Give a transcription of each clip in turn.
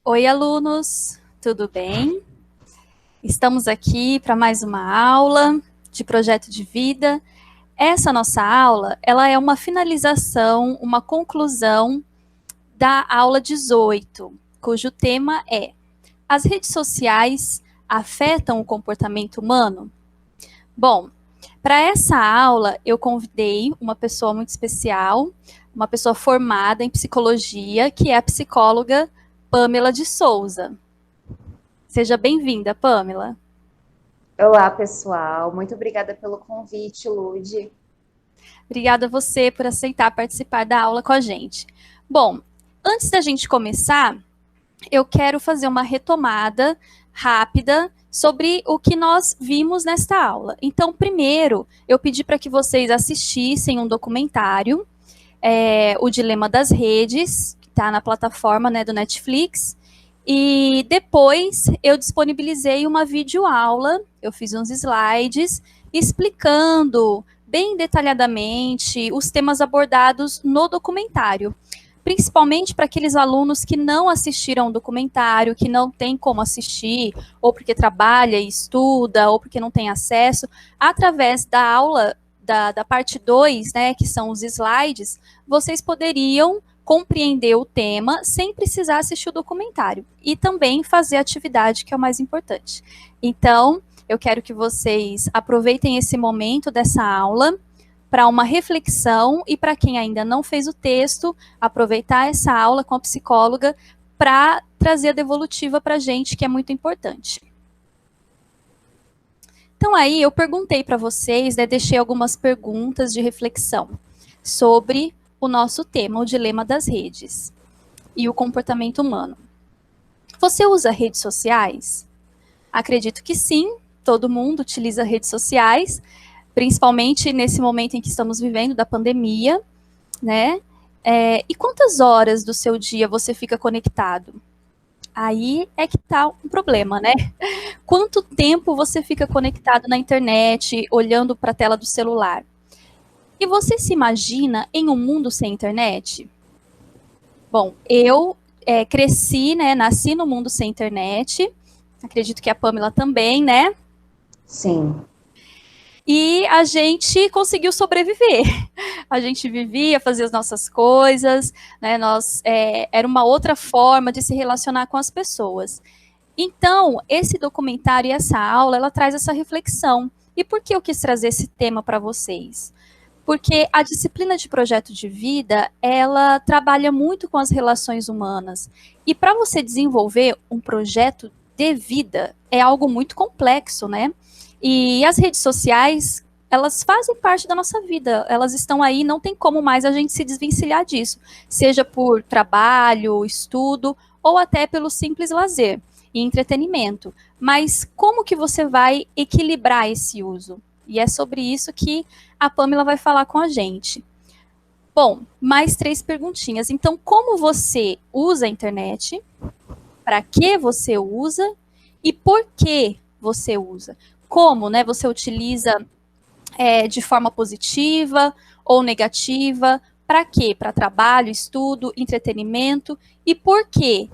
Oi, alunos, tudo bem? Estamos aqui para mais uma aula de projeto de vida. Essa nossa aula, ela é uma finalização, uma conclusão da aula 18, cujo tema é: as redes sociais afetam o comportamento humano? Bom, para essa aula eu convidei uma pessoa muito especial, uma pessoa formada em psicologia, que é a psicóloga Pamela de Souza. Seja bem-vinda, Pamela. Olá, pessoal. Muito obrigada pelo convite, Lude. Obrigada a você por aceitar participar da aula com a gente. Bom, antes da gente começar, eu quero fazer uma retomada rápida sobre o que nós vimos nesta aula. Então, primeiro, eu pedi para que vocês assistissem um documentário, O Dilema das Redes, que está na plataforma, né, do Netflix. E depois eu disponibilizei uma videoaula, eu fiz uns slides explicando bem detalhadamente os temas abordados no documentário, principalmente para aqueles alunos que não assistiram o documentário, que não tem como assistir, ou porque trabalha e estuda, ou porque não tem acesso, através da aula da parte 2, né, que são os slides, vocês poderiam compreender o tema sem precisar assistir o documentário e também fazer a atividade, que é o mais importante. Então, eu quero que vocês aproveitem esse momento dessa aula para uma reflexão e para quem ainda não fez o texto, aproveitar essa aula com a psicóloga para trazer a devolutiva para a gente, que é muito importante. Então aí eu perguntei para vocês, né, deixei algumas perguntas de reflexão sobre o nosso tema, o dilema das redes e o comportamento humano. Você usa redes sociais? Acredito que sim, todo mundo utiliza redes sociais, principalmente nesse momento em que estamos vivendo da pandemia, né? E quantas horas do seu dia você fica conectado? Aí é que está um problema, né? Quanto tempo você fica conectado na internet, olhando para a tela do celular? E você se imagina em um mundo sem internet? Bom, eu cresci, né, nasci no mundo sem internet, acredito que a Pamela também, né? Sim. E a gente conseguiu sobreviver. A gente vivia, fazia as nossas coisas, né? Era uma outra forma de se relacionar com as pessoas. Então, esse documentário e essa aula, ela traz essa reflexão. E por que eu quis trazer esse tema para vocês? Porque a disciplina de projeto de vida, ela trabalha muito com as relações humanas. E para você desenvolver um projeto de vida, é algo muito complexo, né? E as redes sociais, elas fazem parte da nossa vida, elas estão aí, não tem como mais a gente se desvencilhar disso, seja por trabalho, estudo, ou até pelo simples lazer e entretenimento. Mas como que você vai equilibrar esse uso? E é sobre isso que a Pamela vai falar com a gente. Bom, mais 3 perguntinhas. Então, como você usa a internet? Para que você usa? E por que você usa? Como, né, você utiliza de forma positiva ou negativa? Para quê? Para trabalho, estudo, entretenimento? E por quê?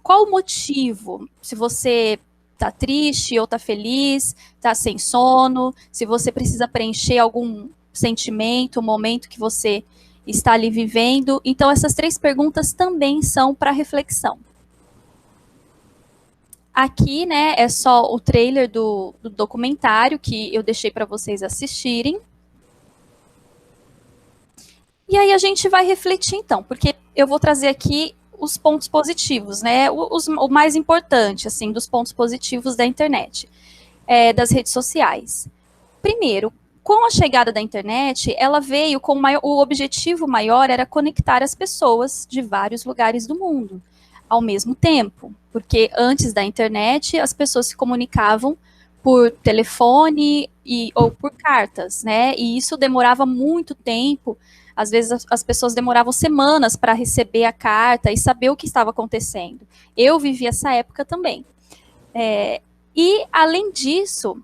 Qual o motivo? Se você está triste ou está feliz, está sem sono, se você precisa preencher algum sentimento, momento que você está ali vivendo. Então, essas 3 perguntas também são para reflexão. Aqui, né, é só o trailer do documentário que eu deixei para vocês assistirem. E aí a gente vai refletir então, porque eu vou trazer aqui os pontos positivos, né, o mais importante, assim, dos pontos positivos da internet, das redes sociais. Primeiro, com a chegada da internet, ela veio com o objetivo maior era conectar as pessoas de vários lugares do mundo ao mesmo tempo, porque antes da internet as pessoas se comunicavam por telefone ou por cartas, né? E isso demorava muito tempo. Às vezes as pessoas demoravam semanas para receber a carta e saber o que estava acontecendo. Eu vivi essa época também. E além disso,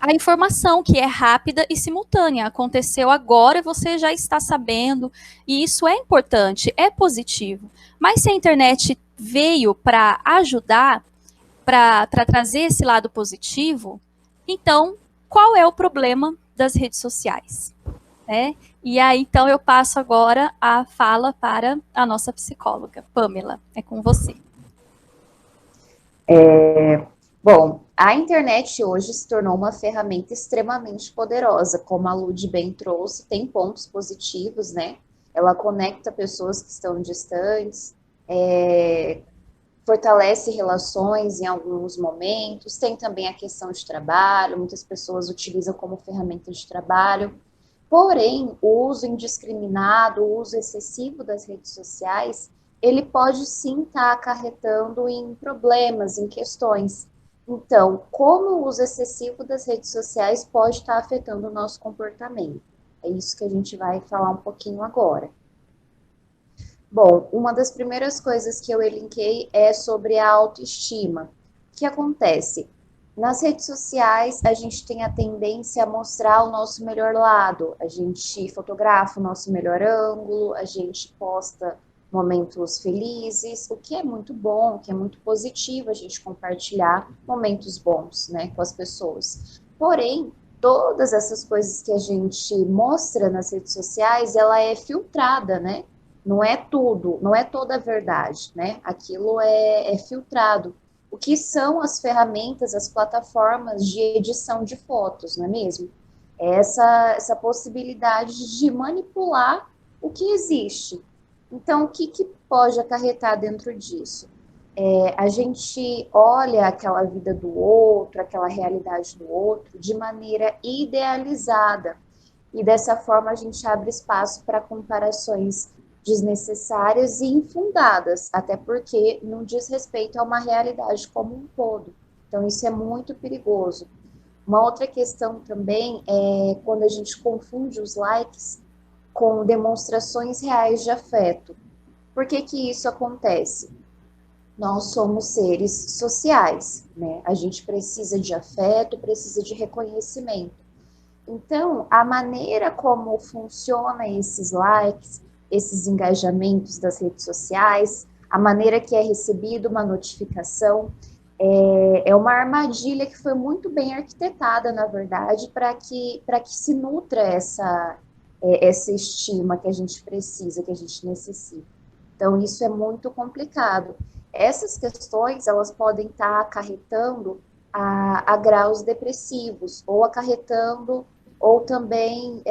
a informação que é rápida e simultânea. Aconteceu agora, você já está sabendo, e isso é importante, é positivo. Mas se a internet veio para ajudar, para trazer esse lado positivo, então qual é o problema das redes sociais? Né? E aí, então, eu passo agora a fala para a nossa psicóloga. Pamela, é com você. Bom, a internet hoje se tornou uma ferramenta extremamente poderosa, como a Lud bem trouxe, tem pontos positivos, né? Ela conecta pessoas que estão distantes, fortalece relações em alguns momentos, tem também a questão de trabalho, muitas pessoas utilizam como ferramenta de trabalho. Porém, o uso indiscriminado, o uso excessivo das redes sociais, ele pode sim estar acarretando em problemas, em questões. Então, como o uso excessivo das redes sociais pode estar afetando o nosso comportamento? É isso que a gente vai falar um pouquinho agora. Bom, uma das primeiras coisas que eu elenquei é sobre a autoestima. O que acontece? Nas redes sociais, a gente tem a tendência a mostrar o nosso melhor lado. A gente fotografa o nosso melhor ângulo, a gente posta momentos felizes, o que é muito bom, o que é muito positivo a gente compartilhar momentos bons, né, com as pessoas. Porém, todas essas coisas que a gente mostra nas redes sociais, ela é filtrada, né? Não é tudo, não é toda a verdade, né? Aquilo é filtrado. O que são as ferramentas, as plataformas de edição de fotos, não é mesmo? É essa possibilidade de manipular o que existe. Então, o que pode acarretar dentro disso? A gente olha aquela vida do outro, aquela realidade do outro, de maneira idealizada. E dessa forma a gente abre espaço para comparações desnecessárias e infundadas, até porque não diz respeito a uma realidade como um todo. Então isso é muito perigoso. Uma outra questão também é quando a gente confunde os likes com demonstrações reais de afeto. Por que que isso acontece? Nós somos seres sociais, né? A gente precisa de afeto, precisa de reconhecimento. Então, a maneira como funciona esses likes, esses engajamentos das redes sociais, a maneira que é recebida uma notificação, é uma armadilha que foi muito bem arquitetada, na verdade, para que se nutra essa estima que a gente precisa, que a gente necessita. Então, isso é muito complicado. Essas questões, elas podem estar acarretando a graus depressivos, ou acarretando, ou também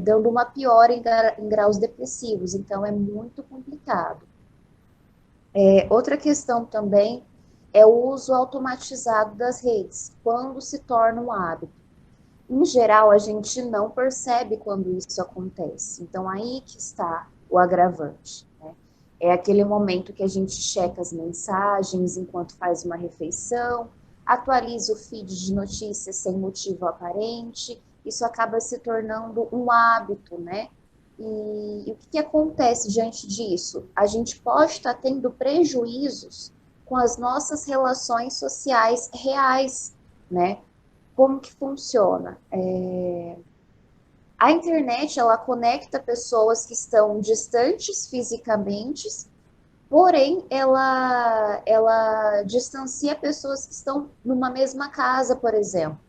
dando uma piora em graus depressivos. Então, é muito complicado. Outra questão também é o uso automatizado das redes, quando se torna um hábito. Em geral, a gente não percebe quando isso acontece. Então, aí que está o agravante, né? É aquele momento que a gente checa as mensagens enquanto faz uma refeição, atualiza o feed de notícias sem motivo aparente. Isso acaba se tornando um hábito, né? E o que acontece diante disso? A gente pode estar tendo prejuízos com as nossas relações sociais reais, né? Como que funciona? A internet, ela conecta pessoas que estão distantes fisicamente, porém, ela distancia pessoas que estão numa mesma casa, por exemplo,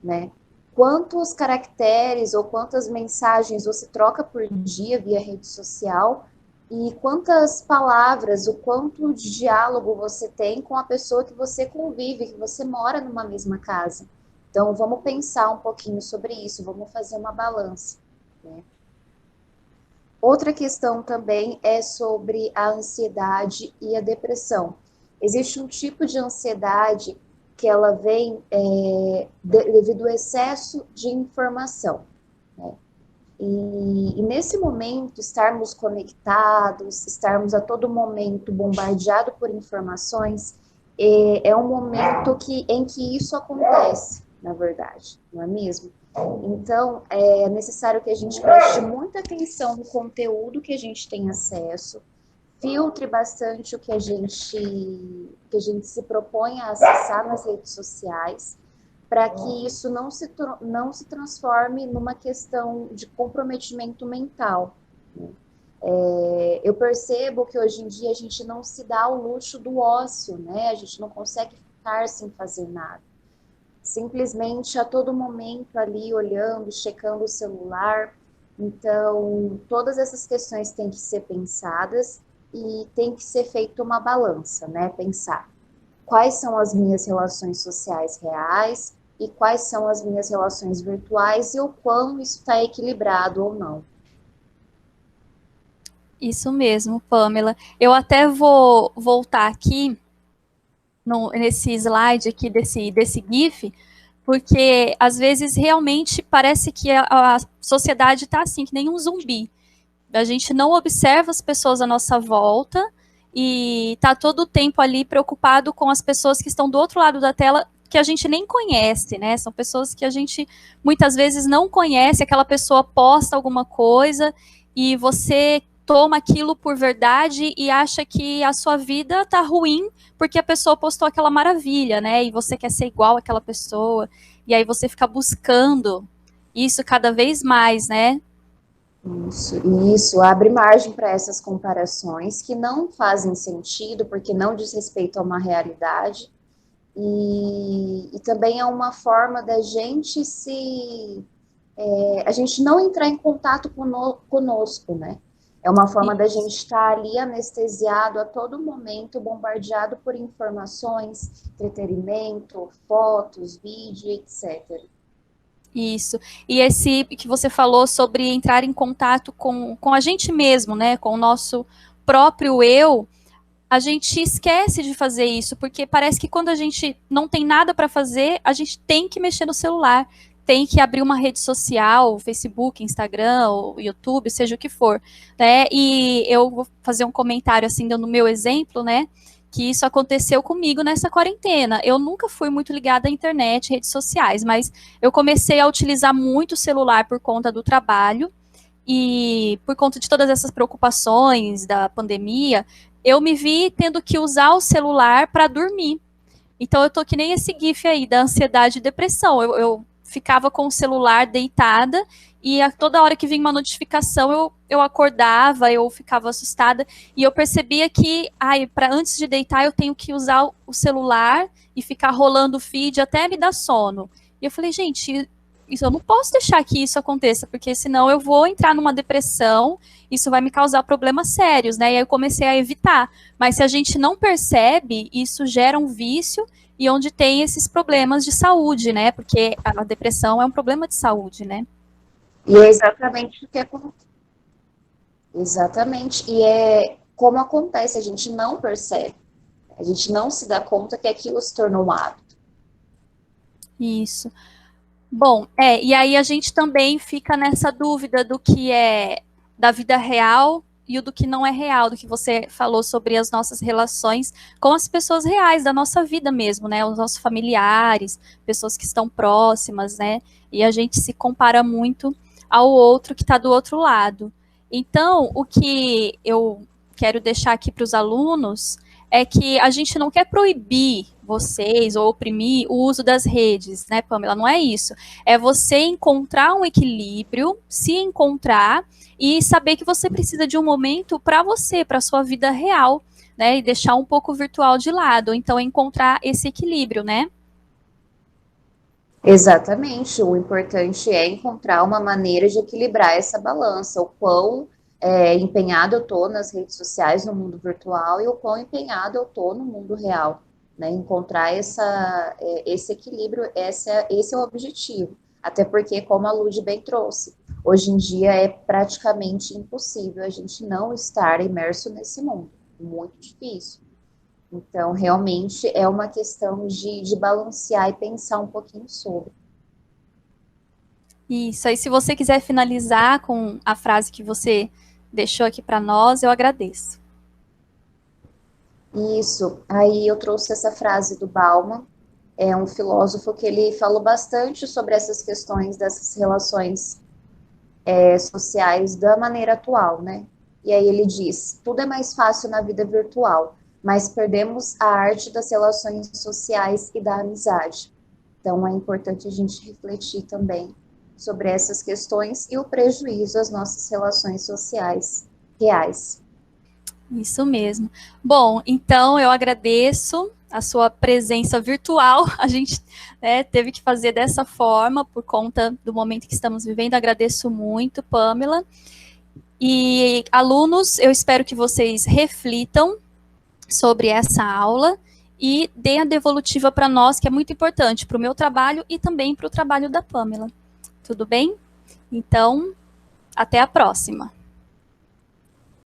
né? Quantos caracteres ou quantas mensagens você troca por dia via rede social e quantas palavras, o quanto de diálogo você tem com a pessoa que você convive, que você mora numa mesma casa. Então, vamos pensar um pouquinho sobre isso, vamos fazer uma balança, né? Outra questão também é sobre a ansiedade e a depressão. Existe um tipo de ansiedade que ela vem devido ao excesso de informação, né? E nesse momento, estarmos conectados, estarmos a todo momento bombardeados por informações, é um momento em que isso acontece, na verdade, não é mesmo? Então, é necessário que a gente preste muita atenção no conteúdo que a gente tem acesso, filtre bastante o que a gente se propõe a acessar nas redes sociais, para que isso não se transforme numa questão de comprometimento mental, né? Eu percebo que hoje em dia a gente não se dá o luxo do ócio, né? A gente não consegue ficar sem fazer nada. Simplesmente a todo momento ali olhando, checando o celular. Então, todas essas questões têm que ser pensadas e tem que ser feita uma balança, né? Pensar quais são as minhas relações sociais reais e quais são as minhas relações virtuais e o quão isso está equilibrado ou não. Isso mesmo, Pamela. Eu até vou voltar aqui nesse slide aqui desse GIF, porque às vezes realmente parece que a sociedade está assim, que nem um zumbi. A gente não observa as pessoas à nossa volta e está todo o tempo ali preocupado com as pessoas que estão do outro lado da tela, que a gente nem conhece, né? São pessoas que a gente muitas vezes não conhece, aquela pessoa posta alguma coisa e você toma aquilo por verdade e acha que a sua vida tá ruim porque a pessoa postou aquela maravilha, né? E você quer ser igual àquela pessoa. E aí você fica buscando isso cada vez mais, né? Isso abre margem para essas comparações que não fazem sentido, porque não diz respeito a uma realidade, e também é uma forma da gente a gente não entrar em contato conosco, né? É uma forma da gente estar ali anestesiado a todo momento, bombardeado por informações, entretenimento, fotos, vídeo, etc. Isso. E esse que você falou sobre entrar em contato com a gente mesmo, né? Com o nosso próprio eu, a gente esquece de fazer isso, porque parece que quando a gente não tem nada para fazer, a gente tem que mexer no celular, tem que abrir uma rede social, Facebook, Instagram, ou YouTube, seja o que for, né? E eu vou fazer um comentário assim, dando o meu exemplo, né? Que isso aconteceu comigo nessa quarentena. Eu nunca fui muito ligada à internet, redes sociais, mas eu comecei a utilizar muito o celular por conta do trabalho e por conta de todas essas preocupações da pandemia, eu me vi tendo que usar o celular para dormir. Então eu tô que nem esse gif aí da ansiedade e depressão. Eu ficava com o celular deitada e a toda hora que vinha uma notificação eu acordava, eu ficava assustada e eu percebia que, para antes de deitar eu tenho que usar o celular e ficar rolando o feed até me dar sono. E eu falei, gente, isso eu não posso deixar que isso aconteça, porque senão eu vou entrar numa depressão, isso vai me causar problemas sérios, né? E aí eu comecei a evitar. Mas se a gente não percebe, isso gera um vício e onde tem esses problemas de saúde, né? Porque a depressão é um problema de saúde, né? E é exatamente o que acontece. Exatamente. E é como acontece, a gente não percebe. A gente não se dá conta que aquilo se tornou um hábito. Isso. Bom, e aí a gente também fica nessa dúvida do que é da vida real e o do que não é real, do que você falou sobre as nossas relações com as pessoas reais da nossa vida mesmo, né? Os nossos familiares, pessoas que estão próximas, né? E a gente se compara muito ao outro que está do outro lado. Então, o que eu quero deixar aqui para os alunos é que a gente não quer proibir vocês ou oprimir o uso das redes, né, Pamela? Não é isso. É você encontrar um equilíbrio, se encontrar e saber que você precisa de um momento para você, para sua vida real, né? E deixar um pouco o virtual de lado. Então, encontrar esse equilíbrio, né? Exatamente. O importante é encontrar uma maneira de equilibrar essa balança, o quão empenhado eu estou nas redes sociais, no mundo virtual, e o quão empenhado eu estou no mundo real. Né? Encontrar esse equilíbrio, esse é o objetivo. Até porque, como a Lud bem trouxe, hoje em dia é praticamente impossível a gente não estar imerso nesse mundo. Muito difícil. Então, realmente é uma questão de balancear e pensar um pouquinho sobre. Isso. Aí, se você quiser finalizar com a frase que você deixou aqui para nós, eu agradeço. Isso. Aí eu trouxe essa frase do Bauman, é um filósofo que ele falou bastante sobre essas questões dessas relações sociais da maneira atual, né? E aí ele diz: tudo é mais fácil na vida virtual, mas perdemos a arte das relações sociais e da amizade. Então é importante a gente refletir também sobre essas questões e o prejuízo às nossas relações sociais reais. Isso mesmo. Bom, então eu agradeço a sua presença virtual. A gente teve que fazer dessa forma por conta do momento que estamos vivendo. Agradeço muito, Pamela. E alunos, eu espero que vocês reflitam sobre essa aula e deem a devolutiva para nós, que é muito importante para o meu trabalho e também para o trabalho da Pamela. Tudo bem? Então, até a próxima.